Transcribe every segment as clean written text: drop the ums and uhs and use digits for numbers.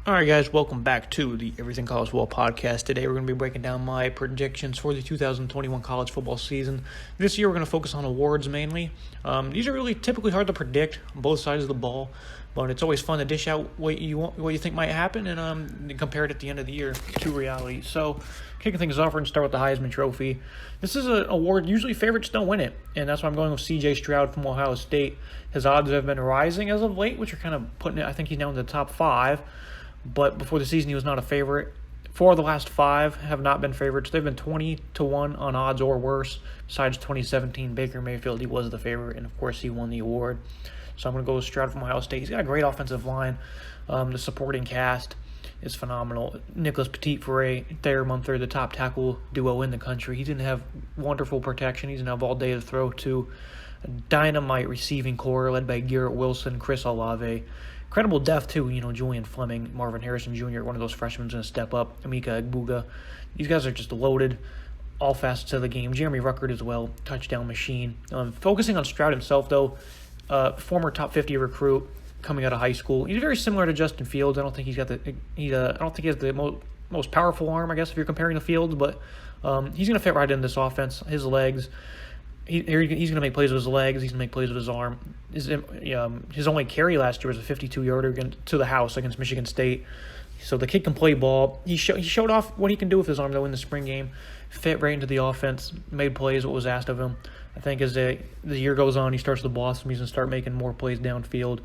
All right, guys, welcome back to the Everything College Football podcast. Today, we're going to be breaking down my predictions for the 2021 college football season. This year, we're going to focus on awards mainly. These are really typically hard to predict on both sides of the ball, but it's always fun to dish out what you think might happen and compare it at the end of the year to reality. So, kicking things off, we're going to start with the Heisman Trophy. This is an award usually favorites don't win it, and that's why I'm going with C.J. Stroud from Ohio State. His odds have been rising as of late, which are kind of putting it. I think he's now in the top 5. But before the season, he was not a favorite. 4 of the last 5 have not been favorites. They've been 20-1 on odds or worse. Besides 2017, Baker Mayfield, he was the favorite, and of course, he won the award. So I'm going to go with Stroud from Ohio State. He's got a great offensive line. The supporting cast is phenomenal. Nicholas Petit-Frere, Thayer Munford, the top tackle duo in the country. He didn't have wonderful protection. He didn't have all day to throw to. A dynamite receiving core led by Garrett Wilson, Chris Olave. Incredible depth, too. Julian Fleming, Marvin Harrison Jr., one of those freshmen is going to step up. Emeka Egbuka. These guys are just loaded, all facets of the game. Jeremy Ruckert as well, touchdown machine. Focusing on Stroud himself, though, former top 50 recruit coming out of high school. He's very similar to Justin Fields. I don't think I don't think he has the most powerful arm, I guess, if you're comparing the Fields, but he's going to fit right in this offense. His legs. He's going to make plays with his legs. He's going to make plays with his arm. His only carry last year was a 52-yarder to the house against Michigan State. So the kid can play ball. He showed off what he can do with his arm, though, in the spring game. Fit right into the offense, made plays, what was asked of him. I think as the year goes on, he starts to blossom. He's going to start making more plays downfield.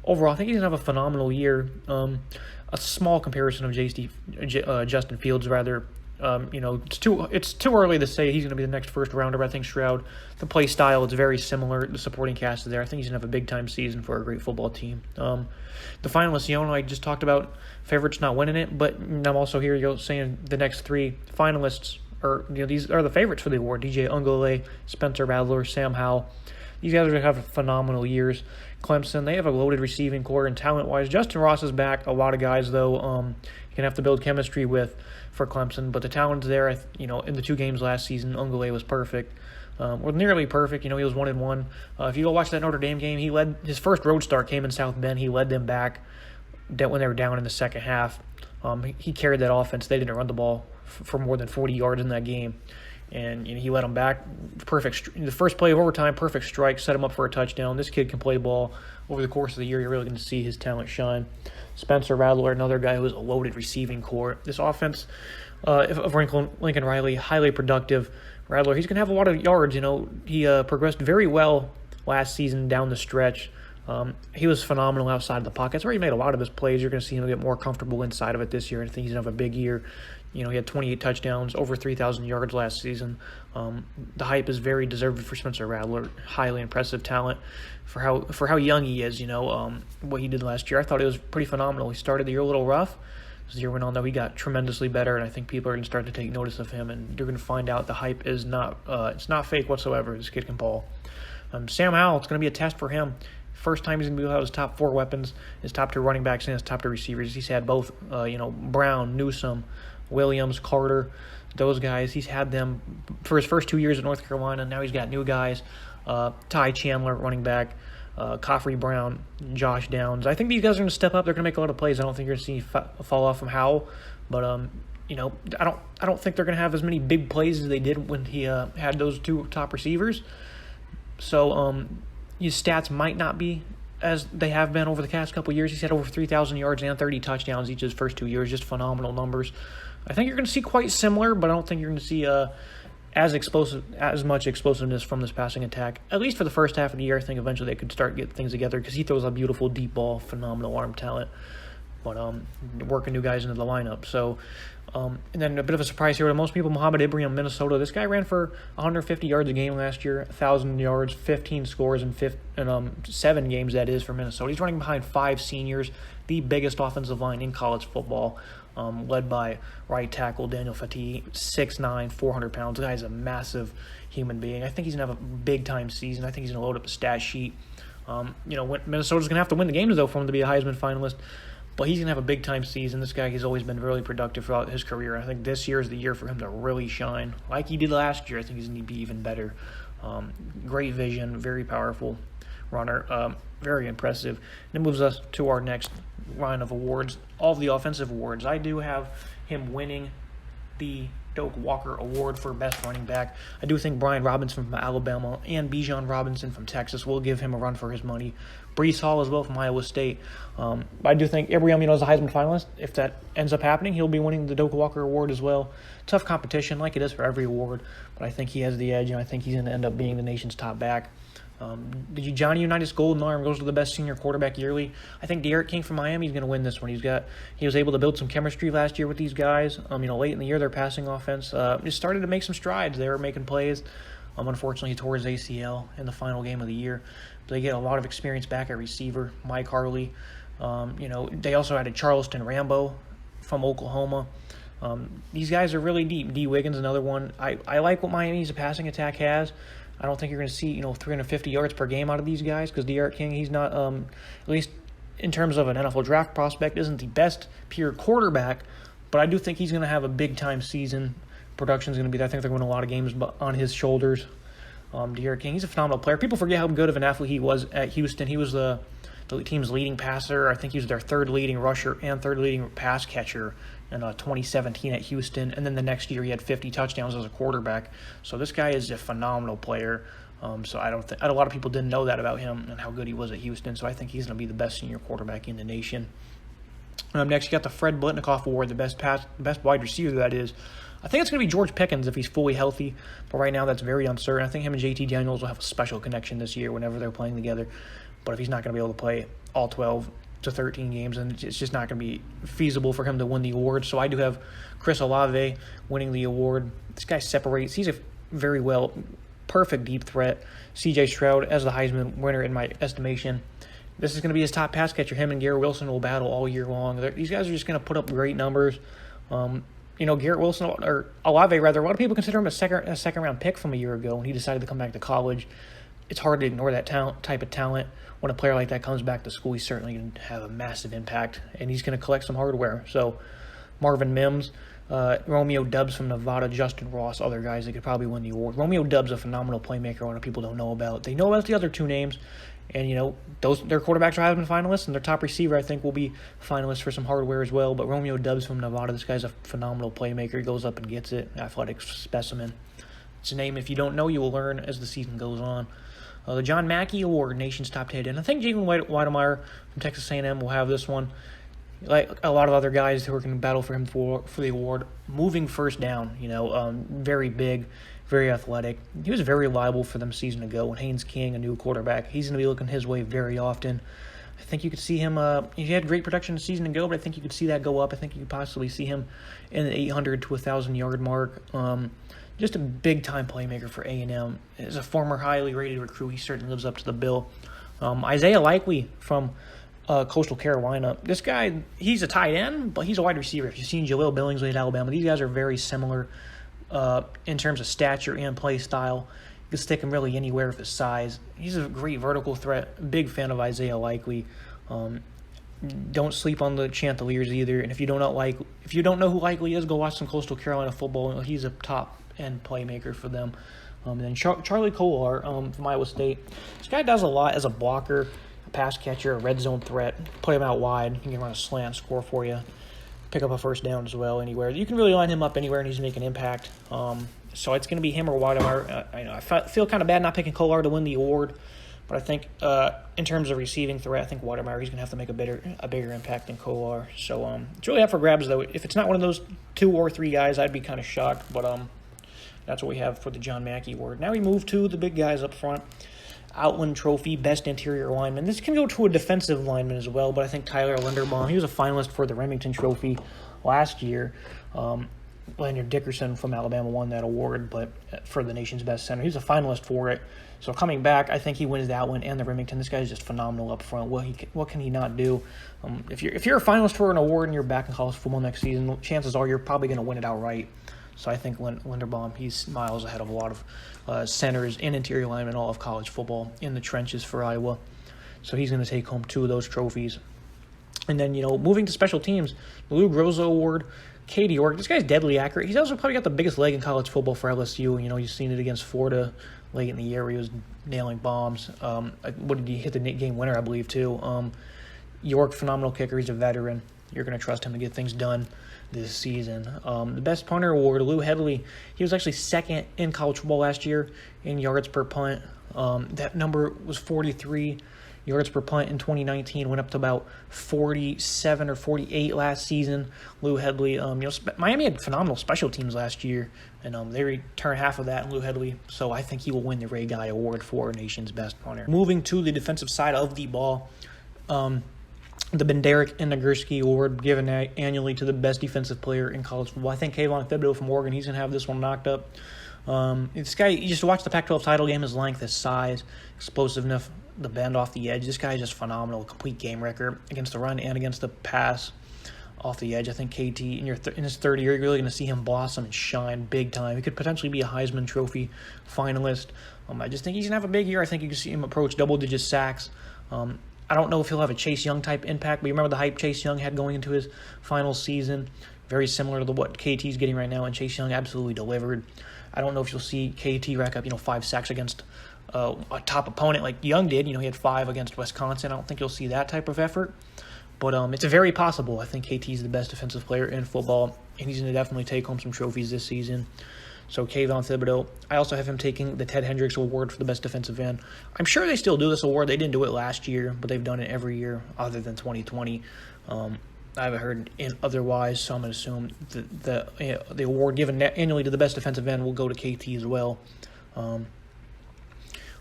Overall, I think he's going to have a phenomenal year. A small comparison of Justin Fields, rather. It's too early to say he's going to be the next first rounder, but I think Stroud, the play style, it's very similar. The supporting cast is there. I think he's going to have a big-time season for a great football team. The finalists, I just talked about favorites not winning it, but I'm also here saying the next 3 finalists these are the favorites for the award. DJ Ungole, Spencer Rattler, Sam Howell. These guys are going to have phenomenal years. Clemson, they have a loaded receiving core, and talent-wise, Justin Ross is back. A lot of guys, though, you're going to have to build chemistry with for Clemson, but the talent's there. In the 2 games last season, Ungole was perfect, or nearly perfect. He was 1-1. If you go watch that Notre Dame game, he led his first road start came in South Bend. He led them back when they were down in the second half. He carried that offense. They didn't run the ball for more than 40 yards in that game, and he led them back. Perfect. The first play of overtime, perfect strike, set him up for a touchdown. This kid can play ball. Over the course of the year, you're really going to see his talent shine. Spencer Rattler, another guy who has a loaded receiving core. This offense of Lincoln Riley, highly productive. Rattler, he's going to have a lot of yards. He progressed very well last season down the stretch. He was phenomenal outside of the pocket. That's where he made a lot of his plays. You're going to see him get more comfortable inside of it this year. I think he's going to have a big year. He had 28 touchdowns, over 3,000 yards last season. The hype is very deserved for Spencer Rattler. Highly impressive talent for how young he is. What he did last year, I thought it was pretty phenomenal. He started the year a little rough. As the year went on, though, he got tremendously better, and I think people are going to start to take notice of him. And you're going to find out the hype is not fake whatsoever. This kid can ball. Sam Howell, it's going to be a test for him. First time he's going to be without his top 4 weapons, his top 2 running backs, and his top 2 receivers. He's had both, Brown, Newsome, Williams, Carter, those guys. He's had them for his first 2 years at North Carolina. Now he's got new guys. Ty Chandler, running back, Coffrey Brown, Josh Downs. I think these guys are going to step up. They're going to make a lot of plays. I don't think you're going to see a fall off from Howell, but I don't think they're going to have as many big plays as they did when he had those 2 top receivers. So his stats might not be as they have been over the past couple of years. He's had over 3,000 yards and 30 touchdowns each of his first 2 years. Just phenomenal numbers. I think you're going to see quite similar, but I don't think you're going to see as much explosiveness from this passing attack, at least for the first half of the year. I think eventually they could start getting things together because he throws a beautiful deep ball, phenomenal arm talent, but working new guys into the lineup. So, and then a bit of a surprise here to most people, Muhammad Ibrahim, Minnesota. This guy ran for 150 yards a game last year, 1,000 yards, 15 scores in 7 games, that is, for Minnesota. He's running behind 5 seniors, the biggest offensive line in college football. Led by right tackle Daniel Fati, 6'9", 400 pounds. The guy's a massive human being. I think he's going to have a big-time season. I think he's going to load up a stat sheet. Minnesota's going to have to win the games, though, for him to be a Heisman finalist. But he's going to have a big-time season. This guy has always been really productive throughout his career. I think this year is the year for him to really shine. Like he did last year, I think he's going to be even better. Great vision, very powerful runner. Very impressive. And it moves us to our next line of awards, all of the offensive awards. I do have him winning the Doak Walker Award for best running back. I do think Brian Robinson from Alabama and Bijan Robinson from Texas will give him a run for his money. Brees Hall as well from Iowa State. I do think Abraham is a Heisman finalist. If that ends up happening, he'll be winning the Doak Walker Award as well. Tough competition, like it is for every award, but I think he has the edge, and I think he's going to end up being the nation's top back. Johnny Unitas Golden Arm goes to the best senior quarterback yearly. I think D'Eriq King from Miami is going to win this one. He was able to build some chemistry last year with these guys. Late in the year, their passing offense just started to make some strides. They were making plays. Unfortunately, he tore his ACL in the final game of the year. But they get a lot of experience back at receiver. Mike Harley. They also added Charleston Rambo from Oklahoma. These guys are really deep. D. Wiggins, another one. I like what Miami's passing attack has. I don't think you're going to see 350 yards per game out of these guys because D'Eriq King, he's not, at least in terms of an NFL draft prospect, isn't the best pure quarterback, but I do think he's going to have a big-time season. Production's going to be there. I think they're going to win a lot of games on his shoulders. D'Eriq King, he's a phenomenal player. People forget how good of an athlete he was at Houston. He was the team's leading passer. I think he was their third leading rusher and third leading pass catcher in 2017 at Houston. And then the next year he had 50 touchdowns as a quarterback. So this guy is a phenomenal player. So a lot of people didn't know that about him and how good he was at Houston. So I think he's going to be the best senior quarterback in the nation. Next, you got the Fred Blitnikoff Award, the best wide receiver, that is. I think it's going to be George Pickens if he's fully healthy, but right now that's very uncertain. I think him and JT Daniels will have a special connection this year whenever they're playing together, but if he's not going to be able to play all 12 to 13 games, then it's just not going to be feasible for him to win the award. So I do have Chris Olave winning the award. This guy separates. He's a very perfect deep threat. C.J. Stroud as the Heisman winner in my estimation. This is going to be his top pass catcher. Him and Garrett Wilson will battle all year long. These guys are just going to put up great numbers. Garrett Wilson, or Olave rather, a lot of people consider him a second round pick from a year ago when he decided to come back to college. It's hard to ignore that type of talent. When a player like that comes back to school, he's certainly going to have a massive impact, and he's going to collect some hardware. So Marvin Mims, Romeo Dubs from Nevada, Justin Ross, other guys that could probably win the award. Romeo Dubs, a phenomenal playmaker, a lot of people don't know about. They know about the other two names, and their quarterbacks are Heisman finalists, and their top receiver I think will be finalists for some hardware as well. But Romeo Dubs from Nevada, this guy's a phenomenal playmaker. He goes up and gets it, athletic specimen. It's a name if you don't know, you will learn as the season goes on. The John Mackey Award, nation's top tight end. I think Jalen Weidemeyer from Texas A&M will have this one. Like a lot of other guys who are going to battle for him for the award, moving first down, very big, very athletic. He was very reliable for them a season ago when Haynes King, a new quarterback, he's going to be looking his way very often. I think you could see him, he had great production a season ago, but I think you could see that go up. I think you could possibly see him in the 800 to 1,000-yard mark. Just a big-time playmaker for A&M. As a former highly rated recruit, he certainly lives up to the bill. Isaiah Likely from Coastal Carolina. This guy, he's a tight end, but he's a wide receiver. If you've seen Jaleel Billingsley at Alabama, these guys are very similar in terms of stature and play style. You can stick him really anywhere with his size. He's a great vertical threat. Big fan of Isaiah Likely. Don't sleep on the Chanticleers either. And if you don't know who Likely is, go watch some Coastal Carolina football. He's a top end playmaker for them. And then Charlie Kolar from Iowa State. This guy does a lot as a blocker, a pass catcher, a red zone threat. Put him out wide. He can run a slant, score for you. Pick up a first down as well anywhere. You can really line him up anywhere and he's making an impact. So it's going to be him or Weidemeyer. I feel kind of bad not picking Kolar to win the award. But I think in terms of receiving threat, I think Weidemeyer, he's going to have to make a bigger impact than Kolar. So it's really up for grabs, though. If it's not one of those 2 or 3 guys, I'd be kind of shocked. But that's what we have for the John Mackey Award. Now we move to the big guys up front. Outland Trophy, Best Interior Lineman. This can go to a defensive lineman as well, but I think Tyler Linderbaum, he was a finalist for the Remington Trophy last year. Leonard Dickerson from Alabama won that award, but for the nation's best center. He was a finalist for it. So coming back, I think he wins the Outland and the Remington. This guy is just phenomenal up front. What can he not do? If you're a finalist for an award and you're back in college football next season, chances are you're probably going to win it outright. So I think Linderbaum, he's miles ahead of a lot of centers and interior linemen all of college football in the trenches for Iowa. So he's going to take home 2 of those trophies. And then, moving to special teams, the Lou Groza Award, Katie York. This guy's deadly accurate. He's also probably got the biggest leg in college football for LSU. You've seen it against Florida late in the year where he was nailing bombs. What did he hit the game winner, I believe, too. York, phenomenal kicker. He's a veteran. You're going to trust him to get things done this season. The best punter award, Lou Hedley. He was actually second in college football last year in yards per punt. That number was 43 yards per punt in 2019. Went up to about 47 or 48 last season. Lou Hedley. Miami had phenomenal special teams last year, and they returned half of that in Lou Hedley. So I think he will win the Ray Guy Award for nation's best punter. Moving to the defensive side of the ball. The Benderek and Nagurski Award given annually to the best defensive player in college football. I think Kayvon Thibodeau from Oregon, he's going to have this one knocked up. This guy, you just watch the Pac-12 title game, his length, his size, explosiveness, the bend off the edge. This guy is just phenomenal, complete game record against the run and against the pass off the edge. I think KT, in his third year, you're really going to see him blossom and shine big time. He could potentially be a Heisman Trophy finalist. I just think he's going to have a big year. I think you can see him approach double-digit sacks. I don't know if he'll have a Chase Young type impact, but you remember the hype Chase Young had going into his final season, very similar to what KT's getting right now, and Chase Young absolutely delivered. I don't know if you'll see KT rack up 5 sacks against a top opponent like Young did. He had 5 against Wisconsin. I don't think you'll see that type of effort, but it's very possible. I think KT's the best defensive player in football, and he's going to definitely take home some trophies this season. So Kayvon Thibodeau. I also have him taking the Ted Hendricks Award for the best defensive end. I'm sure they still do this award. They didn't do it last year, but they've done it every year other than 2020. I haven't heard otherwise, so I'm going to assume the award given annually to the best defensive end will go to KT as well.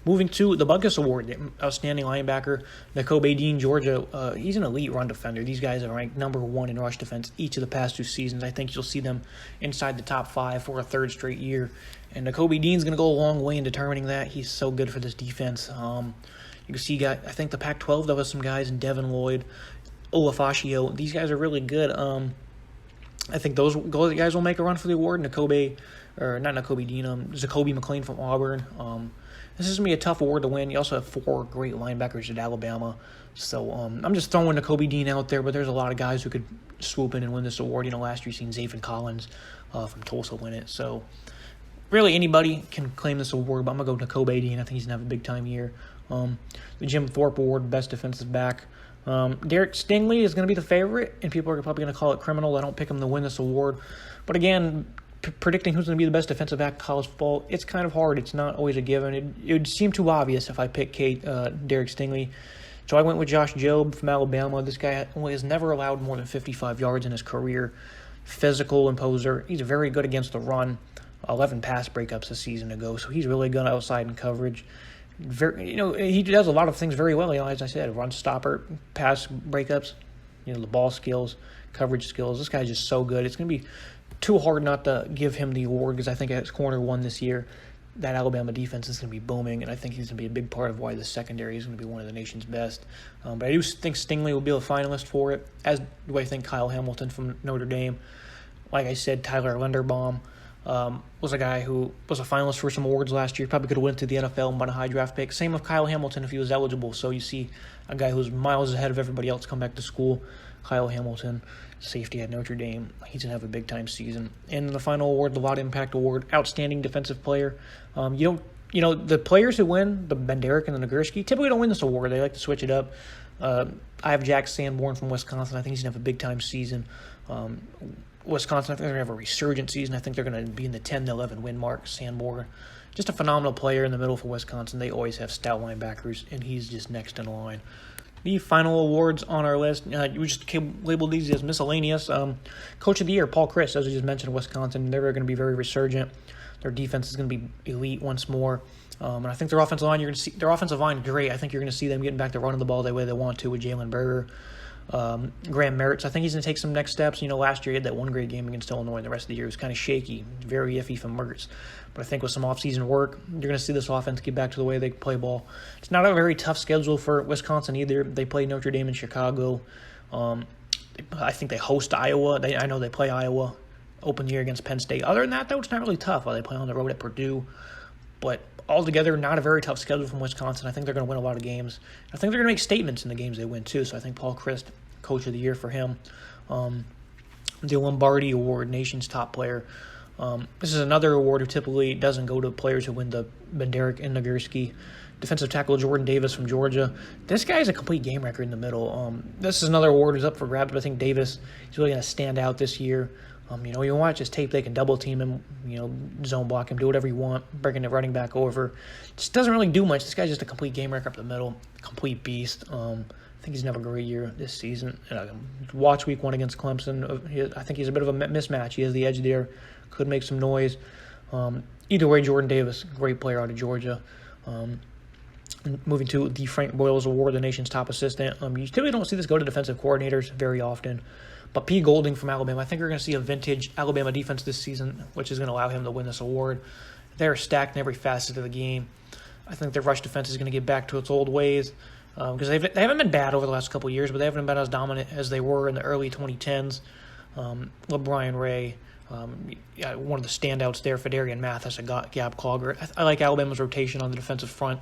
Moving to the Butkus Award, the outstanding linebacker, Nakobe Dean, Georgia. He's an elite run defender. These guys are ranked number 1 in rush defense each of the past 2 seasons. I think you'll see them inside the top 5 for a third straight year. And Nakobe Dean's going to go a long way in determining that. He's so good for this defense. You can see, I think the Pac-12, there was some guys in Devin Lloyd, Olafashio. These guys are really good. I think those guys will make a run for the award. Zakoby McClain from Auburn. This is going to be a tough award to win. You also have 4 great linebackers at Alabama. So I'm just throwing Nakobe Dean out there, but there's a lot of guys who could swoop in and win this award. Last year you've seen Zaven Collins from Tulsa win it. So really anybody can claim this award, but I'm going to go Nakobe Dean. I think he's going to have a big-time year. The Jim Thorpe Award, best defensive back. Derek Stingley is going to be the favorite, and people are probably going to call it criminal. I don't pick him to win this award. But again, predicting who's going to be the best defensive back in college football, it's kind of hard. It's not always a given. It would seem too obvious if I picked Derek Stingley. So I went with Josh Jobe from Alabama. This guy has never allowed more than 55 yards in his career. Physical imposer. He's very good against the run. 11 pass breakups a season ago, so he's really good outside in coverage. He does a lot of things very well. As I said, run stopper, pass breakups, the ball skills, coverage skills. This guy's just so good. It's going to be too hard not to give him the award because I think at corner 1 this year, that Alabama defense is going to be booming, and I think he's going to be a big part of why the secondary is going to be one of the nation's best. But I do think Stingley will be a finalist for it, as do I think Kyle Hamilton from Notre Dame. Like I said, Tyler Linderbaum was a guy who was a finalist for some awards last year. Probably could have went to the NFL and won a high draft pick. Same with Kyle Hamilton if he was eligible. So you see a guy who's miles ahead of everybody else come back to school. Kyle Hamilton, safety at Notre Dame. He's going to have a big-time season. And the final award, the Lot Impact Award, outstanding defensive player. The players who win, the Benderek and the Nagurski, typically don't win this award. They like to switch it up. I have Jack Sanborn from Wisconsin. I think he's going to have a big-time season. Wisconsin, I think they're going to have a resurgent season. I think they're going to be in the 10-11 win mark. Sanborn, just a phenomenal player in the middle for Wisconsin. They always have stout linebackers, and he's just next in line. The final awards on our list, we just labeled these as miscellaneous. Coach of the Year, Paul Chryst, as we just mentioned, Wisconsin. They're going to be very resurgent. Their defense is going to be elite once more. And I think their offensive line, you're going to see their offensive line great. I think you're going to see them getting back to running the ball the way they want to with Jalen Berger. Graham Merritt, I think he's going to take some next steps. Last year he had that one great game against Illinois, and the rest of the year was kind of shaky, very iffy from Mertz. But I think with some offseason work, you're going to see this offense get back to the way they play ball. It's not a very tough schedule for Wisconsin either. They play Notre Dame in Chicago. I think they host Iowa. I know they play Iowa, open the year against Penn State. Other than that, though, it's not really tough. They play on the road at Purdue. But altogether, not a very tough schedule from Wisconsin. I think they're going to win a lot of games. I think they're going to make statements in the games they win, too. So I think Paul Chryst, Coach of the Year for him. The Lombardi Award, nation's top player. This is another award who typically doesn't go to players who win the Benderek and Nagurski. Defensive tackle Jordan Davis from Georgia. This guy's a complete game record in the middle. This is another award who's up for grabs, but I think Davis is really going to stand out this year. You watch his tape, they can double team him, zone block him, do whatever you want, breaking the running back over. Just doesn't really do much. This guy's just a complete game record up the middle, complete beast. I think he's going to have a great year this season. Watch week 1 against Clemson. I think he's a bit of a mismatch. He has the edge there, could make some noise. Either way, Jordan Davis, great player out of Georgia. Moving to the Frank Boyles Award, the nation's top assistant. You typically don't see this go to defensive coordinators very often. But P. Golding from Alabama, I think we're going to see a vintage Alabama defense this season, which is going to allow him to win this award. They're stacked in every facet of the game. I think their rush defense is going to get back to its old ways because they haven't been bad over the last couple of years, but they haven't been as dominant as they were in the early 2010s. LeBron Ray, one of the standouts there, Fedarian Mathis, a gap clogger. I like Alabama's rotation on the defensive front.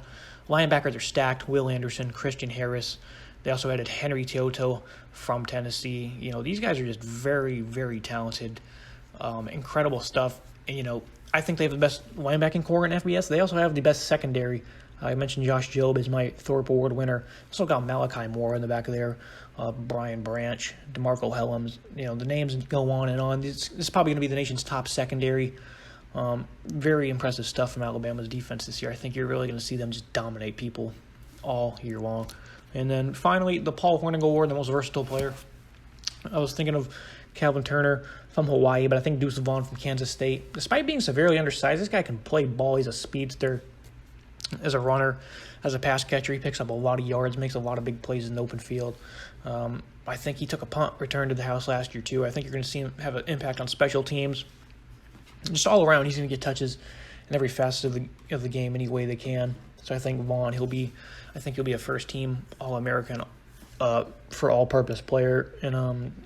Linebackers are stacked. Will Anderson, Christian Harris. They also added Henry Teoto from Tennessee. These guys are just very, very talented, incredible stuff. And, I think they have the best linebacking core in FBS. They also have the best secondary. I mentioned Josh Jobe as my Thorpe Award winner. Also got Malachi Moore in the back of there, Brian Branch, DeMarco Helms. The names go on and on. This is probably going to be the nation's top secondary. Very impressive stuff from Alabama's defense this year. I think you're really going to see them just dominate people all year long. And then finally, the Paul Hornung Award, the most versatile player. I was thinking of Calvin Turner from Hawaii, but I think Deuce Vaughn from Kansas State. Despite being severely undersized, this guy can play ball. He's a speedster. As a runner, as a pass catcher, he picks up a lot of yards, makes a lot of big plays in the open field. I think he took a punt return to the house last year, too. I think you're going to see him have an impact on special teams. Just all around, he's going to get touches in every facet of the game any way they can. So I think Vaughn, he'll be a first-team All-American for all-purpose player, and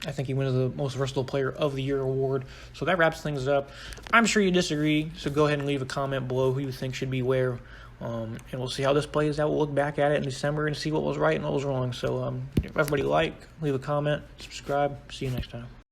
I think he wins the most versatile player of the year award. So that wraps things up. I'm sure you disagree, so go ahead and leave a comment below who you think should be where, and we'll see how this plays out. We'll look back at it in December and see what was right and what was wrong. So everybody leave a comment, subscribe. See you next time.